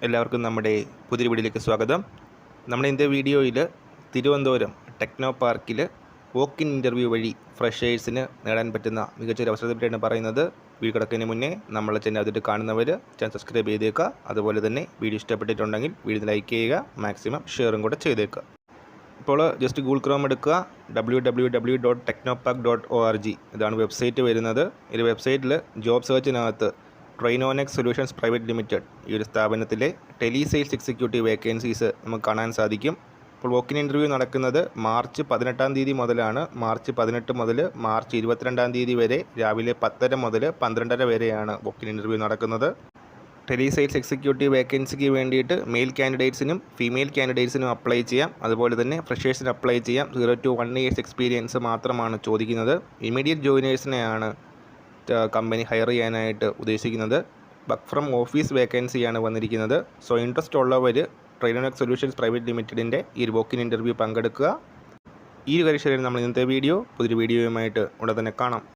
എല്ലാവർക്കും നമ്മുടെ പുതിയ വീഡിയോയിലേക്ക് സ്വാഗതം. നമ്മുടെ ഇന്നത്തെ വീഡിയോയിൽ തിരുവനന്തപുരം ടെക്നോ പാർക്കിൽ വോക്ക് ഇൻ ഇൻ്റർവ്യൂ വഴി ഫ്രഷേഴ്സിന് നേടാൻ പറ്റുന്ന മികച്ചൊരു അവസരത്തെപ്പറ്റിയാണ് പറയുന്നത്. വീഡിയോ കിടക്കുന്നതിന് മുന്നേ നമ്മളെ ചാനൽ അതിട്ട് കാണുന്നവർ ചാനൽ സബ്സ്ക്രൈബ് ചെയ്തേക്കുക. അതുപോലെ തന്നെ വീഡിയോ ഇഷ്ടപ്പെട്ടിട്ടുണ്ടെങ്കിൽ വീഡിയോ ലൈക്ക് ചെയ്യുക, മാക്സിമം ഷെയറും കൂടെ ചെയ്തേക്കുക. ഇപ്പോൾ ജസ്റ്റ് ഗൂഗിൾ ക്രോം എടുക്കുക, www.technopark.org ഇതാണ് വെബ്സൈറ്റ് വരുന്നത്. ഈ വെബ്സൈറ്റിൽ ജോബ് സെർച്ചിനകത്ത് ട്രെയിനോനെക്സ് സൊല്യൂഷൻസ് പ്രൈവറ്റ് ലിമിറ്റഡ് ഈ ഒരു സ്ഥാപനത്തിലെ ടെലിസെയിൽസ് എക്സിക്യൂട്ടീവ് വേക്കൻസീസ് നമുക്ക് കാണാൻ സാധിക്കും. ഇപ്പോൾ വോക്കിൻ ഇൻ്റർവ്യൂ നടക്കുന്നത് മാർച്ച് 18 മുതലാണ്. മാർച്ച് 18 മുതൽ മാർച്ച് 22 വരെ രാവിലെ 10:30 മുതൽ 12:30 വരെയാണ് വോക്കിൻ ഇൻ്റർവ്യൂ നടക്കുന്നത്. ടെലിസെയിൽസ് എക്സിക്യൂട്ടീവ് വേക്കൻസിക്ക് വേണ്ടിയിട്ട് മെയിൽ കാൻഡിഡേറ്റ്സിനും ഫീമെയിൽ കാൻഡിഡേറ്റ്സിനും അപ്ലൈ ചെയ്യാം. അതുപോലെ തന്നെ ഫ്രഷേഴ്സിന് അപ്ലൈ ചെയ്യാം. 0 to 1 years എക്സ്പീരിയൻസ് മാത്രമാണ് ചോദിക്കുന്നത്. ഇമ്മീഡിയറ്റ് ജോയിനേഴ്സിനെയാണ് കമ്പനി ഹയർ ചെയ്യാനായിട്ട് ഉദ്ദേശിക്കുന്നത്. വർക്ക് ഫ്രം ഓഫീസ് വേക്കൻസിയാണ് വന്നിരിക്കുന്നത്. സോ ഇൻട്രസ്റ്റ് ഉള്ളവർ ട്രെയിനോനെക്സ് സൊല്യൂഷൻസ് പ്രൈവറ്റ് ലിമിറ്റഡിൻ്റെ ഈ ഒരു വോക്കിൻ ഇൻ്റർവ്യൂ പങ്കെടുക്കുക. ഈ ഒരു കാര്യത്തിൽ നമ്മൾ ഇന്നത്തെ വീഡിയോ പുതിയൊരു വീഡിയോയുമായിട്ട് ഉടൻ തന്നെ കാണാം.